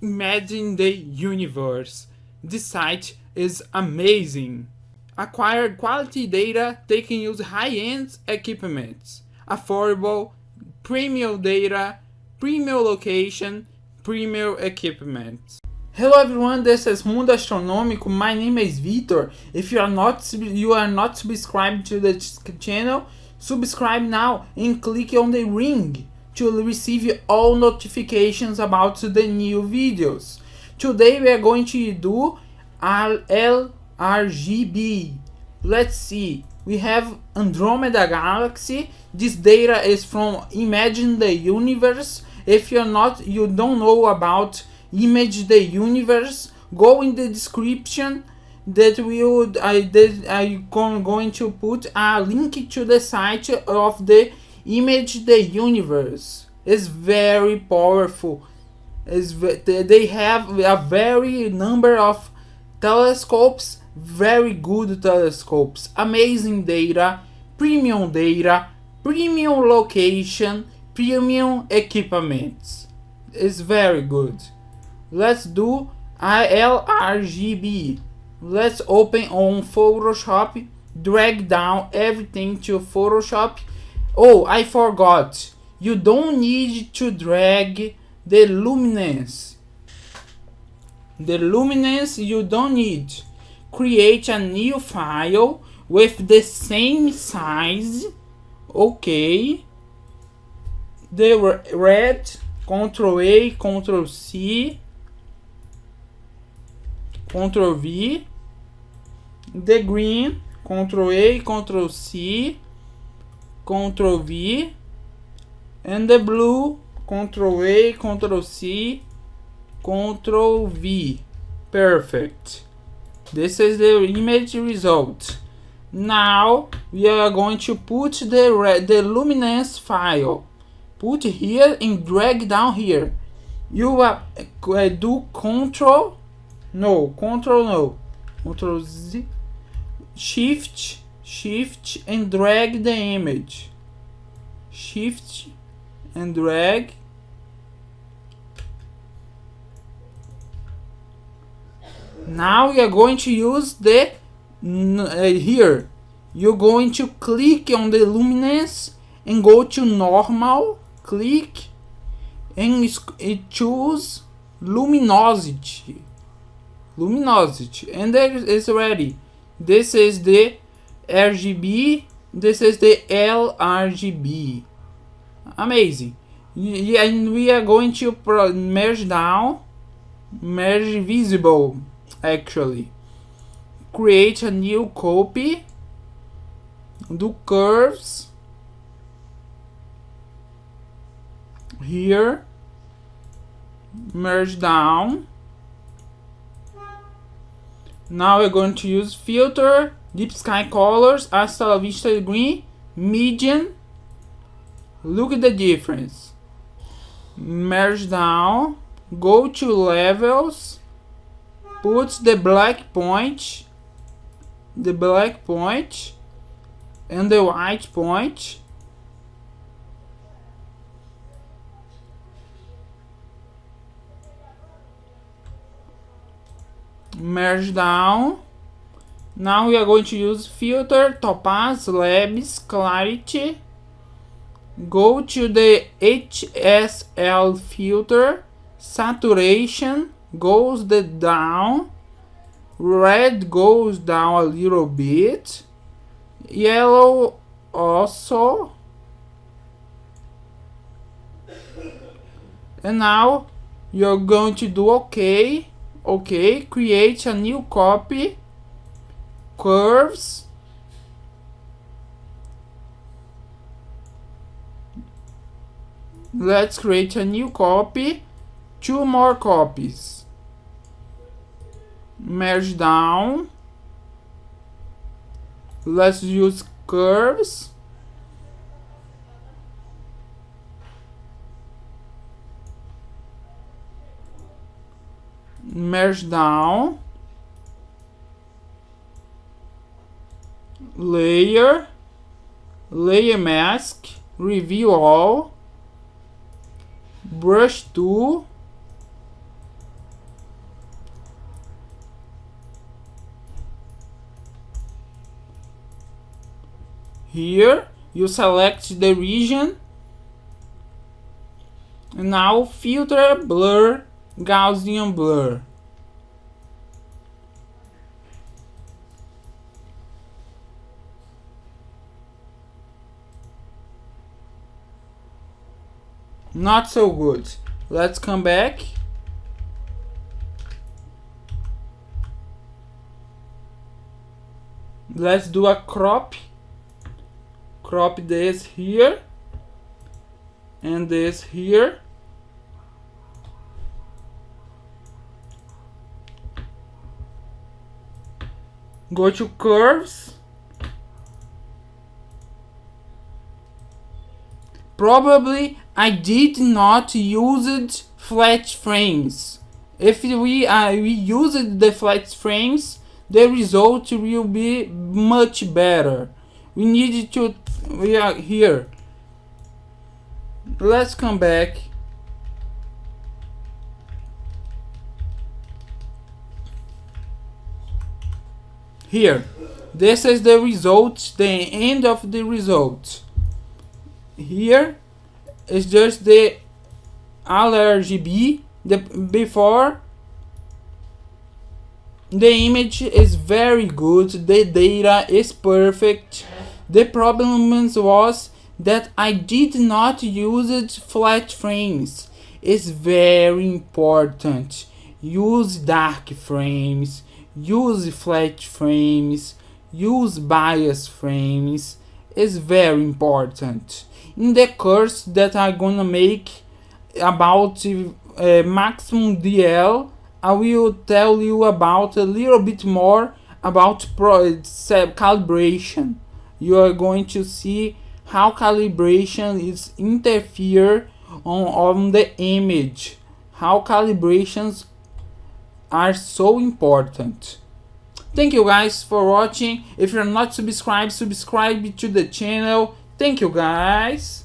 Imagine the universe. This site is amazing. Acquire quality data, they can use high-end equipment, affordable, premium data, premium location, premium equipment. Hello everyone, this is Mundo Astronômico. My name is Vitor. If you are not subscribed to the channel, subscribe now and click on the ring to receive all notifications about the new videos. Today we are going to do L-RGB. Let's see. We have Andromeda Galaxy. This data is from Imagine the Universe. If you don't know about Image the Universe, go in the description. I'm going to put a link to the site of the Image the Universe. It's very powerful. They have a very number of telescopes, very good telescopes, amazing data, premium location, premium equipment. It's very good. Let's do L-RGB. Let's open on Photoshop, drag down everything to Photoshop. Oh, I forgot. You don't need to drag the luminance. The luminance you don't need. Create a new file with the same size. Okay. The red, Ctrl A, Ctrl C, Ctrl V. The green, Ctrl A, Ctrl C, Ctrl V. And the blue, Ctrl A, Ctrl C, Ctrl V. Perfect. This is the image result. Now we are going to put the luminance file. Put here and drag down here. You do Ctrl Z, Shift and drag the image. Shift and drag. Now we are going to use the here. You're going to click on the luminance and go to normal. Click and choose luminosity. And there is ready. This is the RGB. This is the L-RGB. Amazing. And we are going to merge down, merge visible. Actually, create a new copy. Do curves here, merge down. Now we're going to use filter, deep sky colors, Astrophotography green, median. Look at the difference. Merge down, go to levels, put the black point and the white point. Merge down. Now we are going to use filter, topaz, labs, clarity. Go to the HSL filter, saturation goes down, red goes down a little bit, yellow also. And now you're going to do okay, create a new copy, curves, let's create a new copy, 2 more copies, merge down, let's use curves, merge down, layer mask, review all, brush tool, Here you select the region, and now filter, blur, Gaussian blur. Not so good. Let's come back. Let's do a crop. Crop this here and this here. Go to curves. Probably I did not use flat frames. If we used the flat frames, the result will be much better. We are here. Let's come back. Here, this is the result, the end of the result. Here is just the L-RGB. Before, the image is very good, the data is perfect. The problem was that I did not use flat frames. It's very important. Use dark frames, use flat frames, use bias frames. It's very important. In the course that I'm gonna make about maximum DL, I will tell you about a little bit more about calibration. You are going to see how calibration is interfere on the image. How calibrations are so important. Thank you guys for watching. If you're not subscribed, subscribe to the channel. Thank you guys.